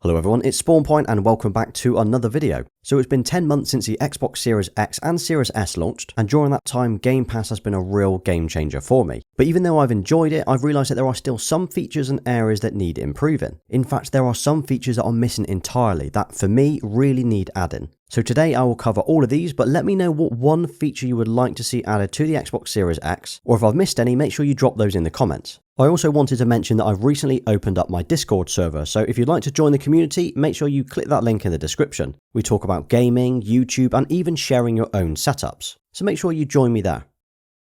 Hello everyone, it's SpawnPoiint and welcome back to another video. So it's been 10 months since the Xbox Series X and Series S launched, and during that time Game Pass has been a real game changer for me. But even though I've enjoyed it, I've realised that there are still some features and areas that need improving. In fact, there are some features that are missing entirely that for me really need adding. So today I will cover all of these, but let me know what one feature you would like to see added to the Xbox Series X, or if I've missed any, make sure you drop those in the comments. I also wanted to mention that I've recently opened up my Discord server, so if you'd like to join the community, make sure you click that link in the description. We talk about gaming, YouTube, and even sharing your own setups, so make sure you join me there.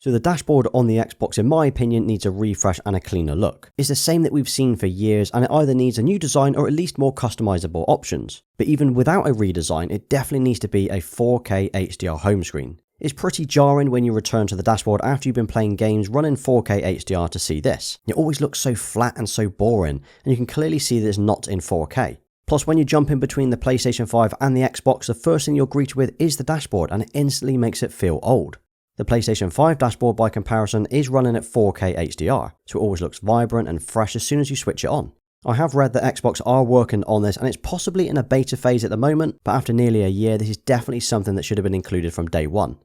So the dashboard on the Xbox, in my opinion, needs a refresh and a cleaner look. It's the same that we've seen for years, and it either needs a new design or at least more customizable options. But even without a redesign, it definitely needs to be a 4K HDR home screen. It's pretty jarring when you return to the dashboard after you've been playing games running 4K HDR to see this. It always looks so flat and so boring, and you can clearly see that it's not in 4K. Plus, when you jump in between the PlayStation 5 and the Xbox, the first thing you're greeted with is the dashboard, and it instantly makes it feel old. The PlayStation 5 dashboard by comparison is running at 4K HDR, so it always looks vibrant and fresh as soon as you switch it on. I have read that Xbox are working on this and it's possibly in a beta phase at the moment, but after nearly a year this is definitely something that should have been included from day one.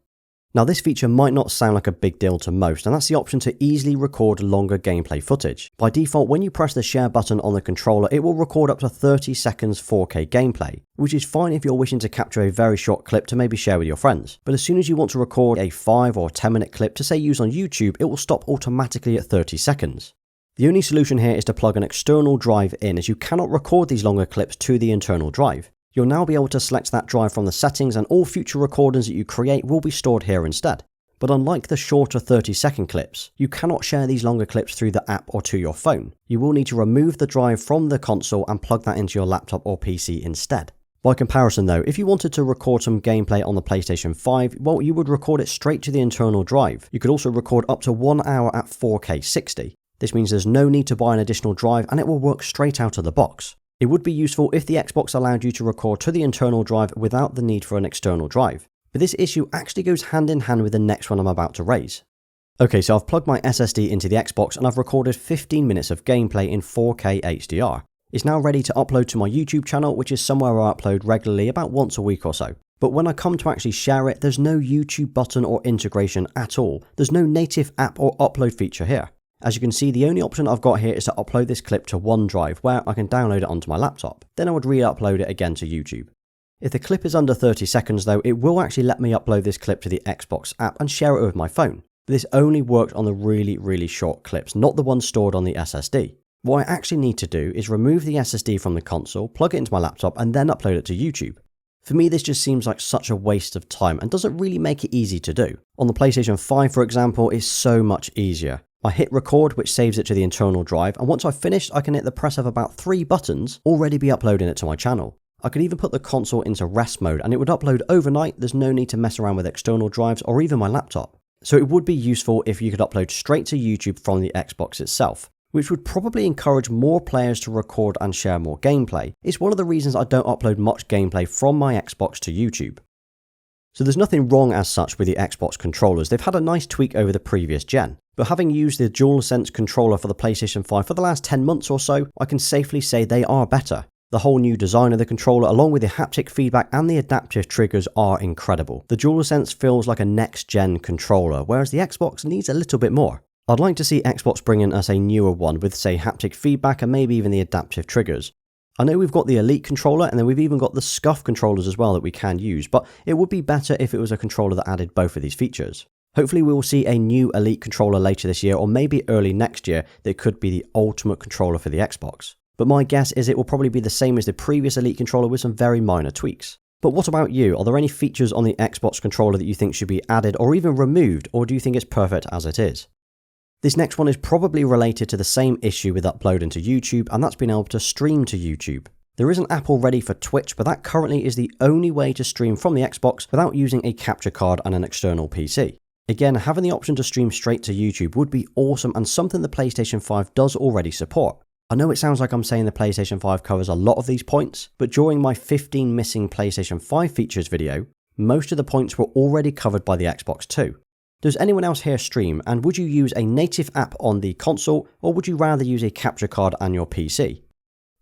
Now this feature might not sound like a big deal to most, and that's the option to easily record longer gameplay footage. By default, when you press the share button on the controller, it will record up to 30 seconds 4K gameplay, which is fine if you're wishing to capture a very short clip to maybe share with your friends. But as soon as you want to record a 5 or 10 minute clip to say use on YouTube, it will stop automatically at 30 seconds. The only solution here is to plug an external drive in, as you cannot record these longer clips to the internal drive. You'll now be able to select that drive from the settings, and all future recordings that you create will be stored here instead. But unlike the shorter 30-second clips, you cannot share these longer clips through the app or to your phone. You will need to remove the drive from the console and plug that into your laptop or PC instead. By comparison though, if you wanted to record some gameplay on the PlayStation 5, well, you would record it straight to the internal drive. You could also record up to 1 hour at 4K 60. This means there's no need to buy an additional drive and it will work straight out of the box. It would be useful if the Xbox allowed you to record to the internal drive without the need for an external drive. But this issue actually goes hand in hand with the next one I'm about to raise. Okay, so I've plugged my SSD into the Xbox and I've recorded 15 minutes of gameplay in 4K HDR. It's now ready to upload to my YouTube channel, which is somewhere I upload regularly about once a week or so. But when I come to actually share it, there's no YouTube button or integration at all. There's no native app or upload feature here. As you can see, the only option I've got here is to upload this clip to OneDrive, where I can download it onto my laptop. Then I would re-upload it again to YouTube. If the clip is under 30 seconds though, it will actually let me upload this clip to the Xbox app and share it with my phone. But this only worked on the really short clips, not the ones stored on the SSD. What I actually need to do is remove the SSD from the console, plug it into my laptop, and then upload it to YouTube. For me, this just seems like such a waste of time and doesn't really make it easy to do. On the PlayStation 5, for example, it's so much easier. I hit record, which saves it to the internal drive, and once I've finished, I can hit the press of about 3 buttons, already be uploading it to my channel. I could even put the console into rest mode and it would upload overnight. There's no need to mess around with external drives or even my laptop. So it would be useful if you could upload straight to YouTube from the Xbox itself, which would probably encourage more players to record and share more gameplay. It's one of the reasons I don't upload much gameplay from my Xbox to YouTube. So there's nothing wrong as such with the Xbox controllers. They've had a nice tweak over the previous gen. But having used the DualSense controller for the PlayStation 5 for the last 10 months or so, I can safely say they are better. The whole new design of the controller, along with the haptic feedback and the adaptive triggers, are incredible. The DualSense feels like a next-gen controller, whereas the Xbox needs a little bit more. I'd like to see Xbox bring in us a newer one with, say, haptic feedback and maybe even the adaptive triggers. I know we've got the Elite controller and then we've even got the Scuff controllers as well that we can use, but it would be better if it was a controller that added both of these features. Hopefully we will see a new Elite controller later this year or maybe early next year that could be the ultimate controller for the Xbox. But my guess is it will probably be the same as the previous Elite controller with some very minor tweaks. But what about you? Are there any features on the Xbox controller that you think should be added or even removed, or do you think it's perfect as it is? This next one is probably related to the same issue with uploading to YouTube, and that's being able to stream to YouTube. There is an app already for Twitch, but that currently is the only way to stream from the Xbox without using a capture card and an external PC. Again, having the option to stream straight to YouTube would be awesome and something the PlayStation 5 does already support. I know it sounds like I'm saying the PlayStation 5 covers a lot of these points, but during my 15 missing PlayStation 5 features video, most of the points were already covered by the Xbox too. Does anyone else here stream, and would you use a native app on the console, or would you rather use a capture card on your PC?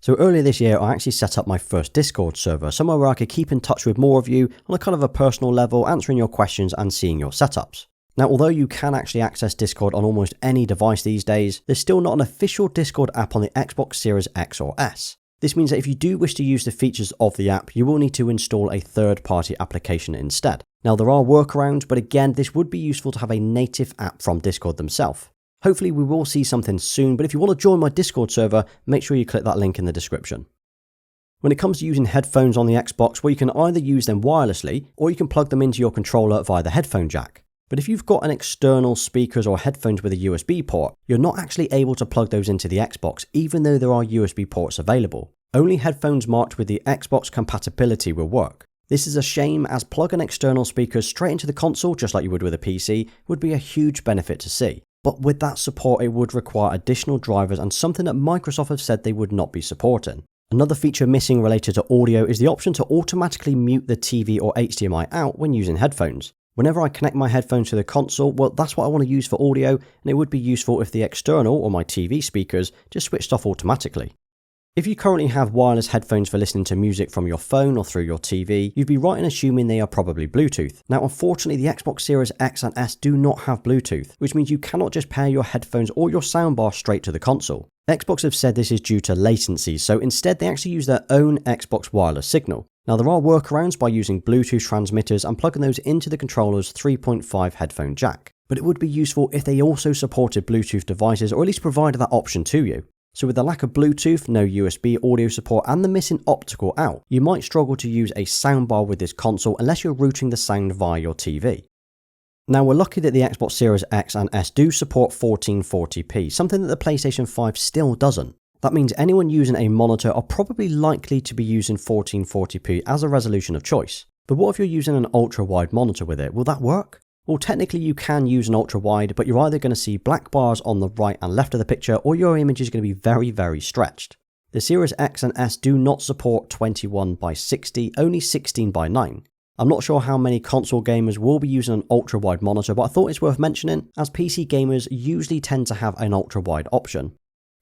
So earlier this year, I actually set up my first Discord server, somewhere where I could keep in touch with more of you on a kind of a personal level, answering your questions and seeing your setups. Now, although you can actually access Discord on almost any device these days, there's still not an official Discord app on the Xbox Series X or S. This means that if you do wish to use the features of the app, you will need to install a third-party application instead. Now, there are workarounds, but again, this would be useful to have a native app from Discord themselves. Hopefully, we will see something soon, but if you want to join my Discord server, make sure you click that link in the description. When it comes to using headphones on the Xbox, well, you can either use them wirelessly, or you can plug them into your controller via the headphone jack. But if you've got an external speakers or headphones with a USB port, you're not actually able to plug those into the Xbox, even though there are USB ports available. Only headphones marked with the Xbox compatibility will work. This is a shame, as plugging external speakers straight into the console, just like you would with a PC, would be a huge benefit to see. But with that support, it would require additional drivers and something that Microsoft have said they would not be supporting. Another feature missing related to audio is the option to automatically mute the TV or HDMI out when using headphones. Whenever I connect my headphones to the console, well, that's what I want to use for audio, and it would be useful if the external or my TV speakers just switched off automatically. If you currently have wireless headphones for listening to music from your phone or through your TV, you'd be right in assuming they are probably Bluetooth. Now, unfortunately, the Xbox Series X and S do not have Bluetooth, which means you cannot just pair your headphones or your soundbar straight to the console. Xbox have said this is due to latency, so instead they actually use their own Xbox wireless signal. Now, there are workarounds by using Bluetooth transmitters and plugging those into the controller's 3.5 headphone jack, but it would be useful if they also supported Bluetooth devices, or at least provided that option to you. So with the lack of Bluetooth, no USB audio support, and the missing optical out, you might struggle to use a soundbar with this console unless you're routing the sound via your TV. Now, we're lucky that the Xbox Series X and S do support 1440p, something that the PlayStation 5 still doesn't. That means anyone using a monitor are probably likely to be using 1440p as a resolution of choice. But what if you're using an ultra-wide monitor with it? Will that work? Well, technically you can use an ultra-wide, but you're either going to see black bars on the right and left of the picture, or your image is going to be very, very stretched. The Series X and S do not support 21:60, only 16:9. I'm not sure how many console gamers will be using an ultra-wide monitor, but I thought it's worth mentioning, as PC gamers usually tend to have an ultra-wide option.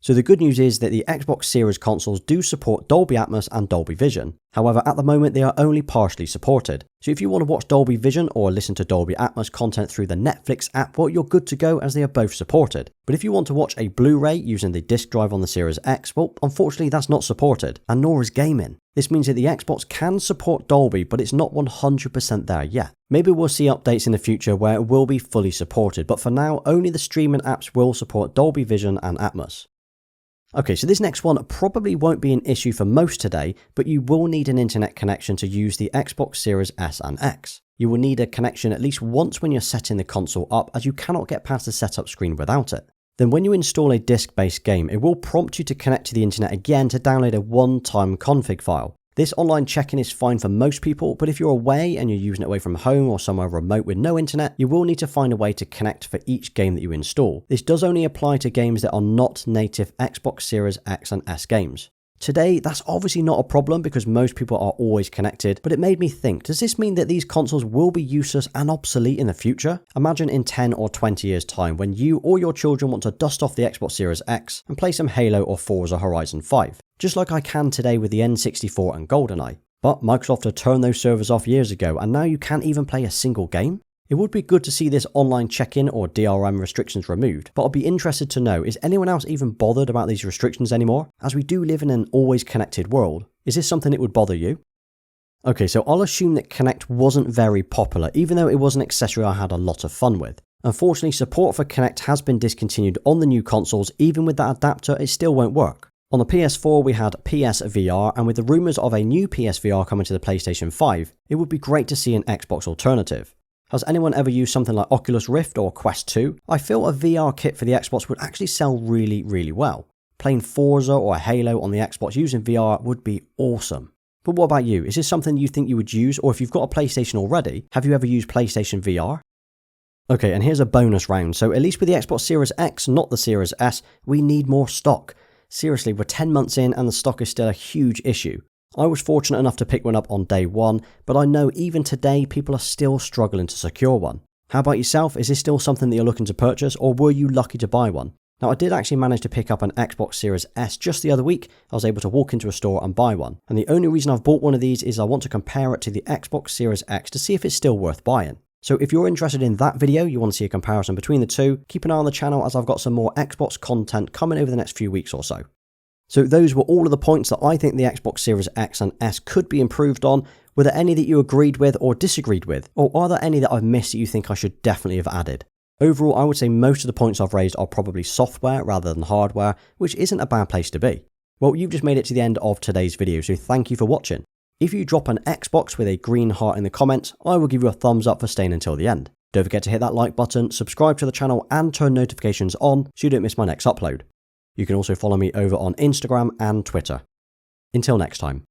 So the good news is that the Xbox Series consoles do support Dolby Atmos and Dolby Vision. However, at the moment they are only partially supported. So if you want to watch Dolby Vision or listen to Dolby Atmos content through the Netflix app, well, you're good to go, as they are both supported. But if you want to watch a Blu-ray using the disc drive on the Series X, well, unfortunately that's not supported, and nor is gaming. This means that the Xbox can support Dolby, but it's not 100% there yet. Maybe we'll see updates in the future where it will be fully supported, but for now, only the streaming apps will support Dolby Vision and Atmos. Okay, so this next one probably won't be an issue for most today, but you will need an internet connection to use the Xbox Series S and X. You will need a connection at least once when you're setting the console up, as you cannot get past the setup screen without it. Then when you install a disc-based game, it will prompt you to connect to the internet again to download a one-time config file. This online check-in is fine for most people, but if you're away and you're using it away from home or somewhere remote with no internet, you will need to find a way to connect for each game that you install. This does only apply to games that are not native Xbox Series X and S games. Today, that's obviously not a problem because most people are always connected, but it made me think, does this mean that these consoles will be useless and obsolete in the future? Imagine in 10 or 20 years time when you or your children want to dust off the Xbox Series X and play some Halo or Forza Horizon 5, just like I can today with the N64 and GoldenEye. But Microsoft had turned those servers off years ago, and now you can't even play a single game? It would be good to see this online check-in or DRM restrictions removed, but I'd be interested to know, is anyone else even bothered about these restrictions anymore? As we do live in an always connected world, is this something that would bother you? Okay, so I'll assume that Kinect wasn't very popular, even though it was an accessory I had a lot of fun with. Unfortunately, support for Kinect has been discontinued on the new consoles. Even with that adapter, it still won't work. On the PS4, we had PSVR, and with the rumours of a new PSVR coming to the PlayStation 5, it would be great to see an Xbox alternative. Has anyone ever used something like Oculus Rift or Quest 2? I feel a VR kit for the Xbox would actually sell really, really well. Playing Forza or Halo on the Xbox using VR would be awesome. But what about you? Is this something you think you would use? Or if you've got a PlayStation already, have you ever used PlayStation VR? Okay, and here's a bonus round. So at least with the Xbox Series X, not the Series S, we need more stock. Seriously, we're 10 months in and the stock is still a huge issue. I was fortunate enough to pick one up on day one, but I know even today people are still struggling to secure one. How about yourself? Is this still something that you're looking to purchase, or were you lucky to buy one? Now, I did actually manage to pick up an Xbox Series S just the other week. I was able to walk into a store and buy one. And the only reason I've bought one of these is I want to compare it to the Xbox Series X to see if it's still worth buying. So if you're interested in that video, you want to see a comparison between the two, keep an eye on the channel as I've got some more Xbox content coming over the next few weeks or so. So those were all of the points that I think the Xbox Series X and S could be improved on. Were there any that you agreed with or disagreed with? Or are there any that I've missed that you think I should definitely have added? Overall, I would say most of the points I've raised are probably software rather than hardware, which isn't a bad place to be. Well, you've just made it to the end of today's video, so thank you for watching. If you drop an Xbox with a green heart in the comments, I will give you a thumbs up for staying until the end. Don't forget to hit that like button, subscribe to the channel and turn notifications on so you don't miss my next upload. You can also follow me over on Instagram and Twitter. Until next time.